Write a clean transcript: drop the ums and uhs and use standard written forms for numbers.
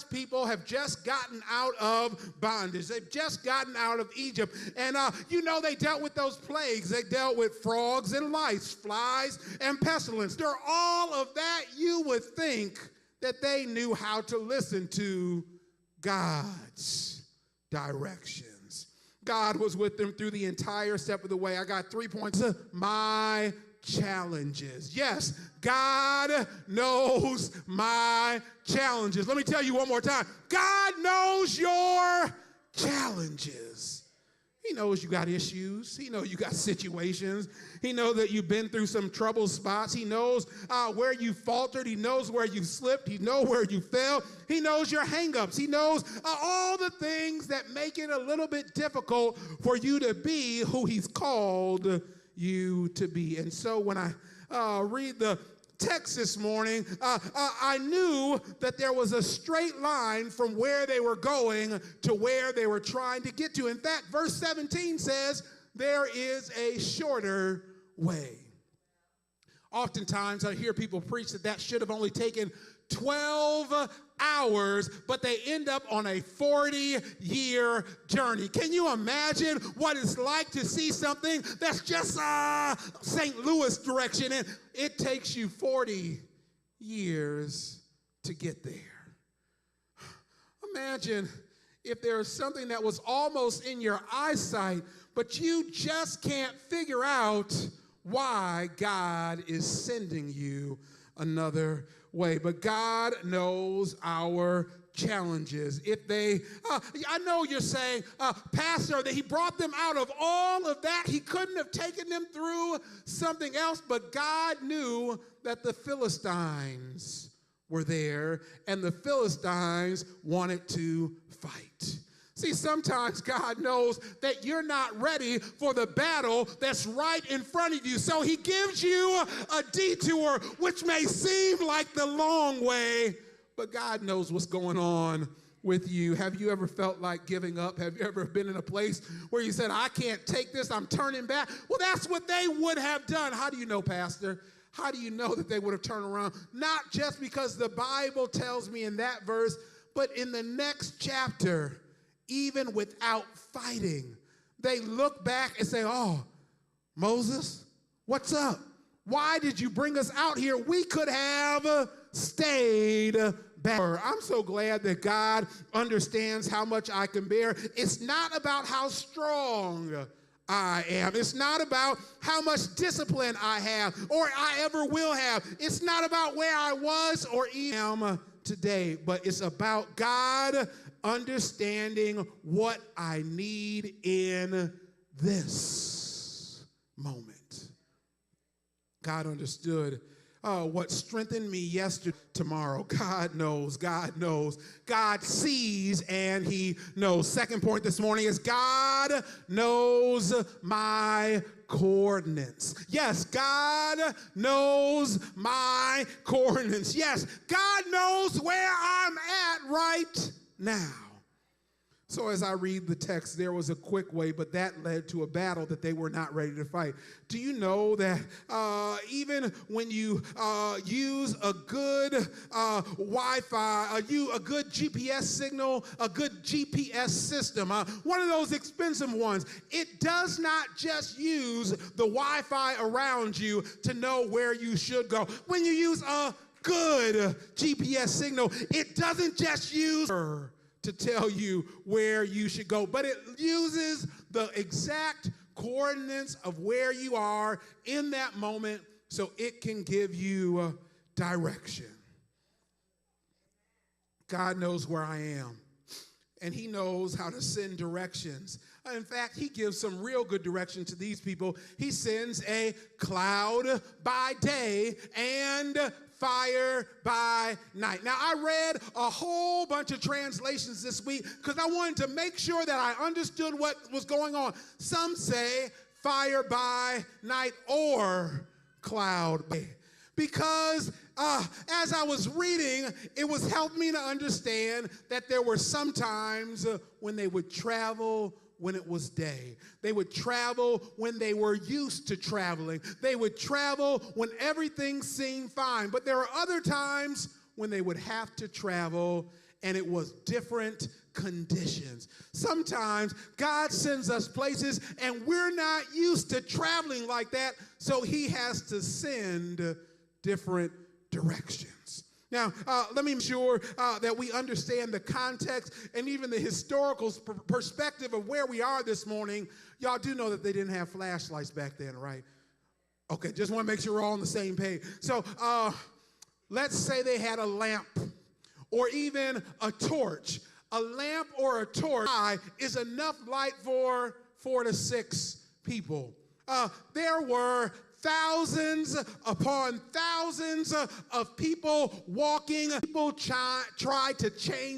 People have just gotten out of bondage. They've just gotten out of Egypt. And they dealt with those plagues. They dealt with frogs and lice, flies and pestilence. They're all of that. You would think that they knew how to listen to God's directions. God was with them through the entire step of the way. I got 3 points. My challenges. Yes, God knows my challenges. Let me tell you one more time. God knows your challenges. He knows you got issues. He knows you got situations. He knows that you've been through some trouble spots. He knows where you faltered. He knows where you slipped. He knows where you fell. He knows your hangups. He knows all the things that make it a little bit difficult for you to be who he's called you to be. And so when I read the text this morning, I knew that there was a straight line from where they were going to where they were trying to get to. In fact, verse 17 says, there is a shorter way. Oftentimes I hear people preach that should have only taken 12 hours, but they end up on a 40-year journey. Can you imagine what it's like to see something that's just St. Louis direction, and it takes you 40 years to get there? Imagine if there was something that was almost in your eyesight, but you just can't figure out why God is sending you another way. But God knows our challenges. If they, I know you're saying, Pastor, that he brought them out of all of that. He couldn't have taken them through something else, but God knew that the Philistines were there, and the Philistines wanted to fight. See, sometimes God knows that you're not ready for the battle that's right in front of you. So he gives you a detour, which may seem like the long way, but God knows what's going on with you. Have you ever felt like giving up? Have you ever been in a place where you said, I can't take this, I'm turning back? Well, that's what they would have done. How do you know, Pastor? How do you know that they would have turned around? Not just because the Bible tells me in that verse, but in the next chapter, even without fighting, they look back and say, oh, Moses, what's up? Why did you bring us out here? We could have stayed back. I'm so glad that God understands how much I can bear. It's not about how strong I am. It's not about how much discipline I have or I ever will have. It's not about where I was or am today, but it's about God understanding what I need in this moment. God understood what strengthened me yesterday, tomorrow. God knows, God knows. God sees and he knows. Second point this morning is God knows my coordinates. Yes, God knows my coordinates. Yes, God knows where I'm at right now. So as I read the text, there was a quick way, but that led to a battle that they were not ready to fight. Do you know that even when you use a good Wi-Fi, a good GPS signal, a good GPS system, one of those expensive ones, it does not just use the Wi-Fi around you to know where you should go. When you use a good GPS signal, it doesn't just use to tell you where you should go, but it uses the exact coordinates of where you are in that moment so it can give you direction. God knows where I am, and he knows how to send directions. In fact, he gives some real good direction to these people. He sends a cloud by day and fire by night. Now, I read a whole bunch of translations this week because I wanted to make sure that I understood what was going on. Some say fire by night or cloud by day. Because as I was reading, it was helped me to understand that there were some times when they would travel when it was day. They would travel when they were used to traveling. They would travel when everything seemed fine. But there are other times when they would have to travel and it was different conditions. Sometimes God sends us places and we're not used to traveling like that, so he has to send different directions. Now, let me make sure that we understand the context and even the historical perspective of where we are this morning. Y'all do know that they didn't have flashlights back then, right? Okay, just want to make sure we're all on the same page. So let's say they had a lamp or even a torch. A lamp or a torch is enough light for 4 to 6 people. There were thousands upon thousands of people walking. People tried to change